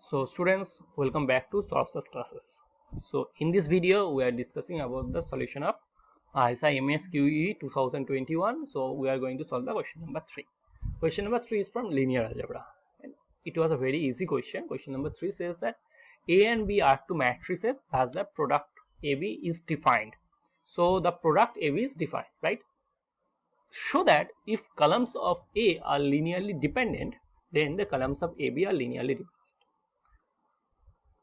So students, welcome back to Solve classes. So in this video we are discussing about the solution of ISI MS QE 2021. So we are going to solve the question number 3. Question number 3 is from linear algebra. And it was a very easy question. Question number 3 says that A and B are two matrices such that product AB is defined. So the product AB is defined, right? Show that if columns of A are linearly dependent, then the columns of AB are linearly dependent.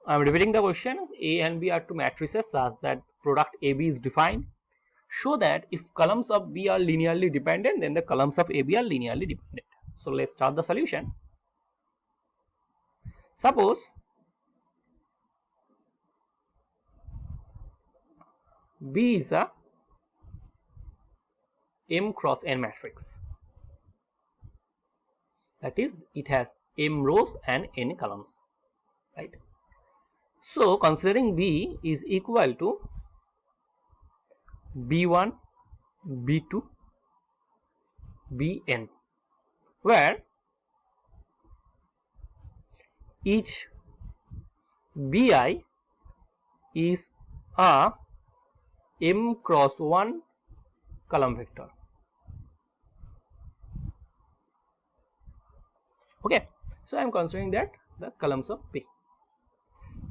I am repeating the question. A and B are two matrices such that product AB is defined. Show that if columns of B are linearly dependent, then the columns of AB are linearly dependent. So let's start the solution. Suppose B is a M cross N matrix. That is, it has M rows and N columns, right? So considering B is equal to B1, B2, Bn, where each Bi is a M cross 1 column vector. Okay, so I am considering that the columns of B.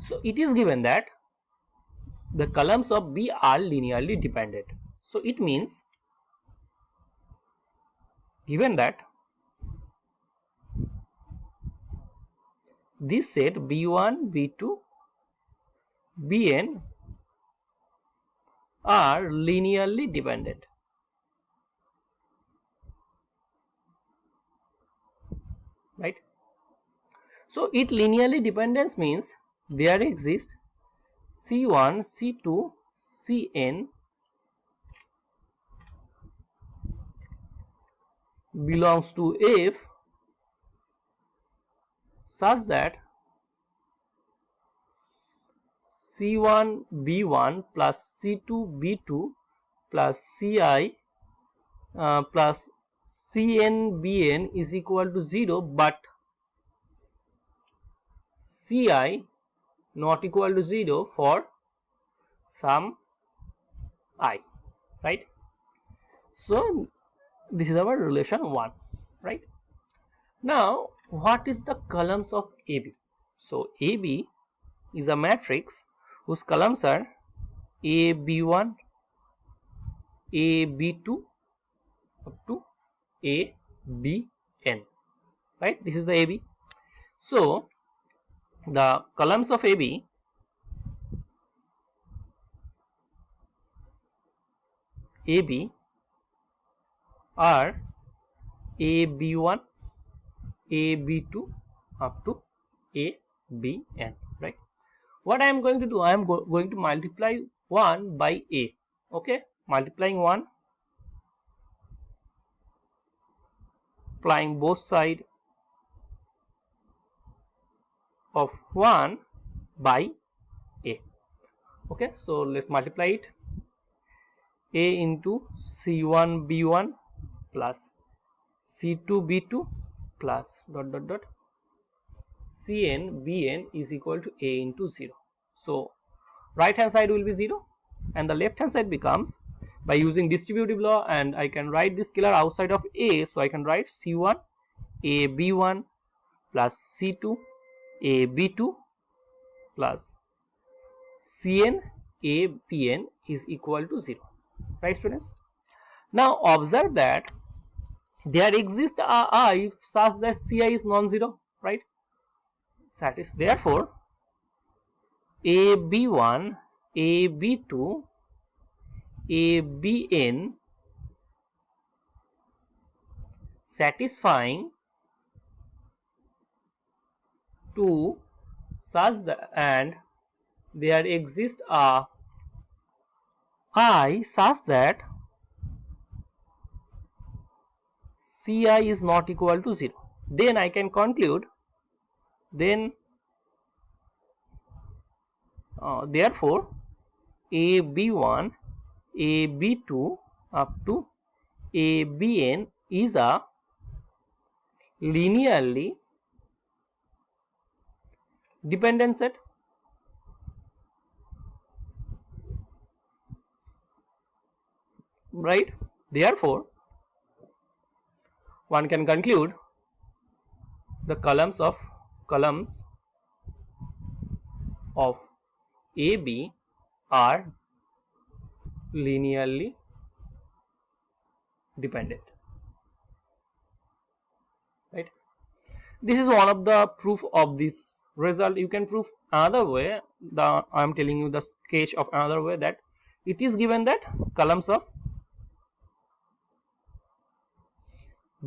So it is given that the columns of B are linearly dependent. So it means, given that this set B1, B2, Bn are linearly dependent. Right? So it linearly dependence means there exists C1, C2, Cn belongs to F such that C1 B1 plus C2 B2 plus Ci plus Cn Bn is equal to 0, but Ci not equal to 0 for some I, right? So this is our relation 1, right? Now what is the columns of AB? So AB is a matrix whose columns are AB1, AB2 up to ABN, right? This is the AB. So the columns of AB are AB1, AB2 up to ABN, right? What I am going to do, I am going to multiply 1 by A. Okay, multiplying 1, multiplying both sides of 1 by A. Okay, so let's multiply it. A into C1 B1 plus C2 B2 plus dot dot dot Cn Bn is equal to A into 0. So right hand side will be 0 and the left hand side becomes, by using distributive law, and I can write this scalar outside of A, so I can write C1 A B1 plus C2 A B2 plus Cn A Bn is equal to 0, right students? Now observe that there exists a I such that Ci is non-zero, right? That is, therefore AB1, AB2, ABN satisfying to such that, and there exists a I such that Ci is not equal to 0. Then I can conclude, then therefore AB1, AB2 up to ABN is a linearly dependent set. Right? Therefore, one can conclude the columns of AB are linearly dependent. Right? This is one of the proof of this result. You can prove another way. I am telling you the sketch of another way, that it is given that columns of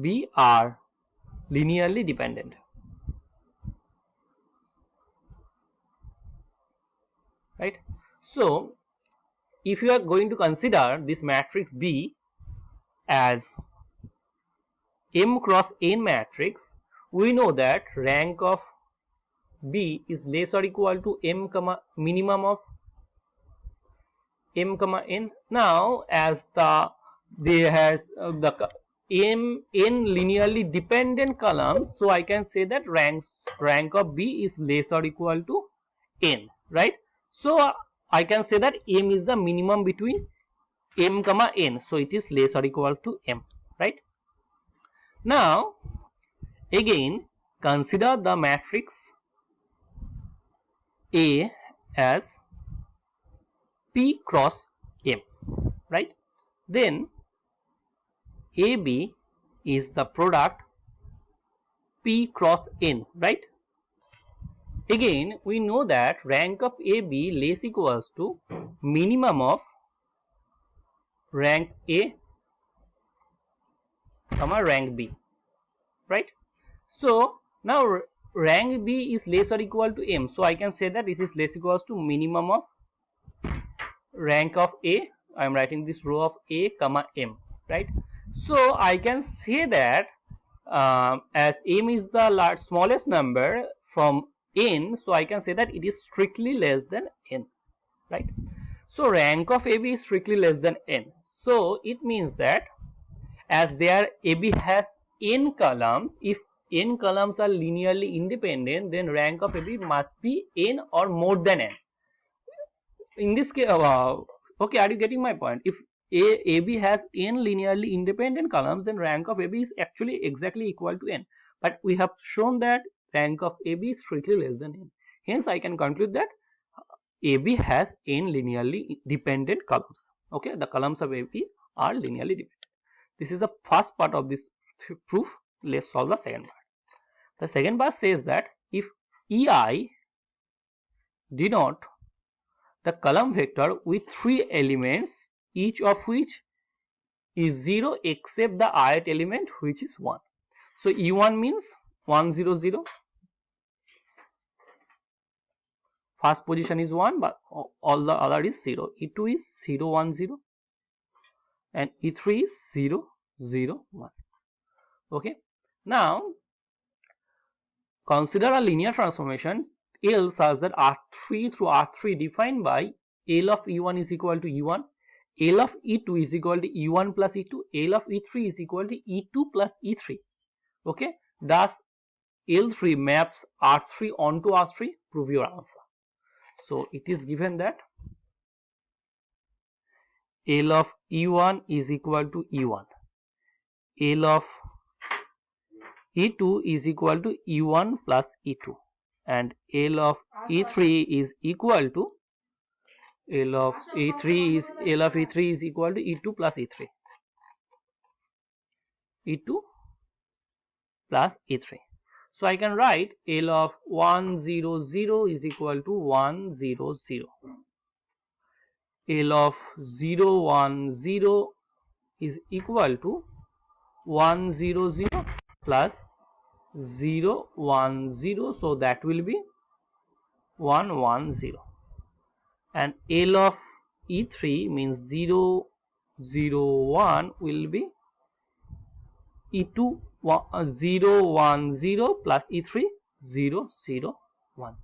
B are linearly dependent. Right? So if you are going to consider this matrix B as M cross N matrix, we know that rank of B is less or equal to M comma minimum of M comma N. Now as there has the N linearly dependent columns, so I can say that rank of B is less or equal to N, right? So I can say that M is the minimum between M comma N, so it is less or equal to M, right? Now again consider the matrix A as P cross M, right? Then AB is the product P cross N, right? Again we know that rank of AB less equals to minimum of rank A comma rank B, right? So now rank B is less or equal to M, so I can say that this is less equals to minimum of rank of A. I am writing this row of A comma M, right? So I can say that as M is the smallest number from N, so I can say that it is strictly less than N, right? So rank of AB is strictly less than N. So it means that as there AB has N columns, if N columns are linearly independent, then rank of AB must be N or more than N. In this case, okay, are you getting my point? If AB has N linearly independent columns, then rank of AB is actually exactly equal to N. But we have shown that rank of AB is strictly less than N. Hence, I can conclude that AB has N linearly dependent columns. Okay, the columns of AB are linearly dependent. This is the first part of this proof. Let's solve the second part. The second part says that if EI denote the column vector with 3 elements, each of which is 0 except the ith element, which is 1. So E1 means 1 0 0. First position is 1, but all the other is 0. E2 is 0 1 0 and E3 is 0 0 1. Okay. Now consider a linear transformation L such that R3 through R3 defined by L of E1 is equal to E1, L of E2 is equal to E1 plus E2, L of E3 is equal to E2 plus E3. Okay, thus L3 maps R3 onto R3. Prove your answer. So it is given that L of E1 is equal to E1, L of E2 is equal to E1 plus E2, and L of E3 is equal to L of E3 is equal to E2 plus E3, E2 plus E3. So I can write L of 1 0 0 is equal to 1 0 0. L of 0 1 0 is equal to 1 0 0 plus 0 1 0, so that will be 1 1 0, and L of E3 means 0 0 1 will be E2 0 1 0 plus E3 0 0 1,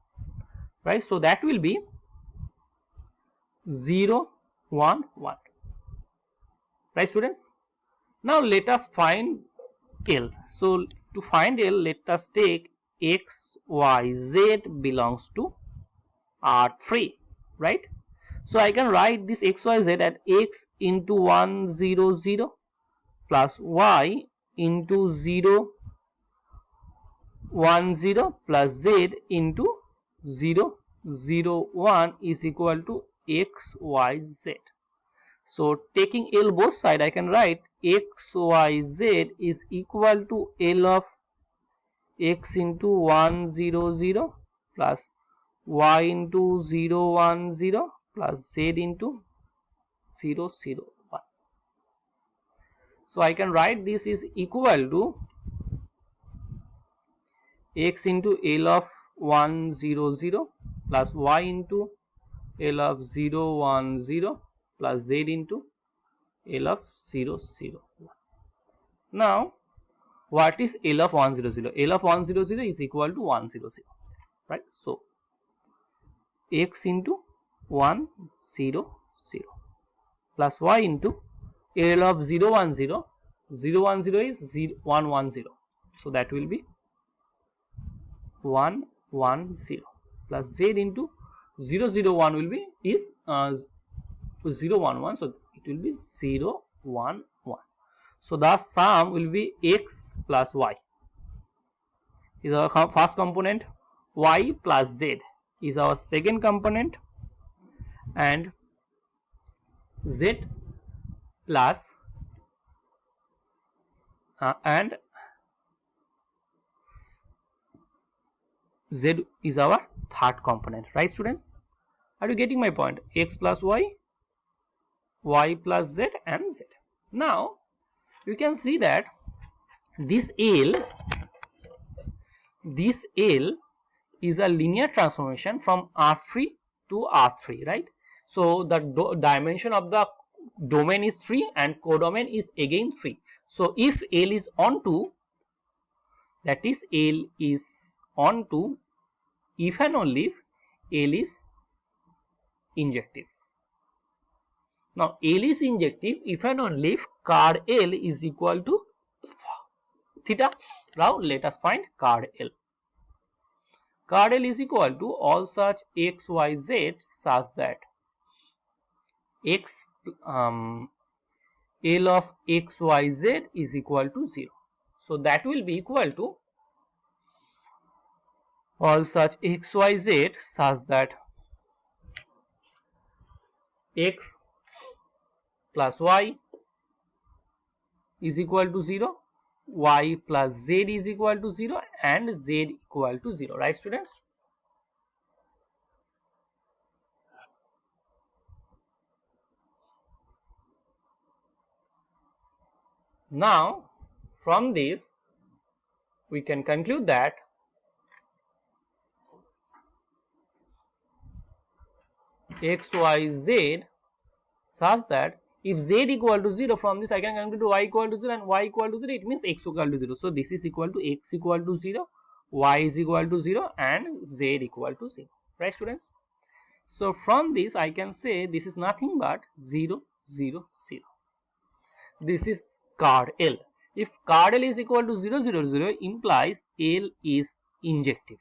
right? So that will be 0 1 1, right students? Now let us find L. So to find L, let us take x y, z belongs to R3, right? So I can write this x, y, z at x into 1, 0, 0 plus y into 0, 1, 0 plus z into 0, 0, 1 is equal to x, y, z. So taking L both side, I can write x, y, z is equal to L of x into 1, 0, 0 plus y into 0, 1, 0 plus z into 0, 0, 1. So I can write this is equal to x into L of 1, 0, 0 plus y into L of 0, 1, 0 plus z into L of 0, 0, 1. Now, what is L of 100? L of 100 is equal to 100, right? So, x into 100 plus y into L of 010, 010 is 110. So, that will be 110 plus z into 001 will be is 011. So, it will be 011. So, the sum will be x plus y is our first component, y plus z is our second component, and z plus and z is our third component, right students? Are you getting my point? X plus y, y plus z and z. Now you can see that this L is a linear transformation from R3 to R3, right? So the dimension of the domain is 3 and codomain is again 3. So if L is onto, that is L is onto, if and only if L is injective. Now L is injective if and only if card L is equal to theta. Now let us find card L. Card L is equal to all such x, y, z such that x L of x, y, z is equal to 0. So that will be equal to all such x, y, z such that x plus y is equal to 0, y plus z is equal to 0 and z equal to 0, right students? Now from this we can conclude that x, y, z such that if z equal to 0, from this I can conclude y equal to 0 and y equal to 0, it means x equal to 0. So this is equal to x equal to 0, y is equal to 0 and z equal to 0, right students? So from this I can say this is nothing but 0, 0, 0. This is card L. If card L is equal to 0, 0, 0 implies L is injective.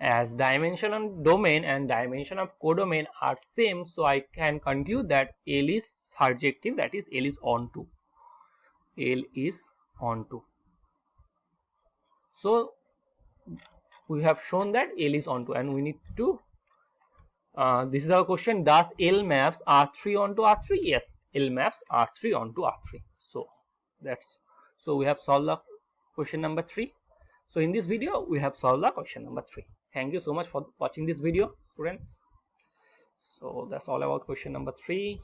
As dimension of domain and dimension of codomain are same, so I can conclude that L is surjective, that is L is onto. L is onto. So we have shown that L is onto, and we need to this is our question, does L maps R3 onto R3? Yes, L maps R3 onto R3. So we have solved the question number 3. So in this video we have solved the question number 3. Thank you so much for watching this video, students. So that's all about question number 3.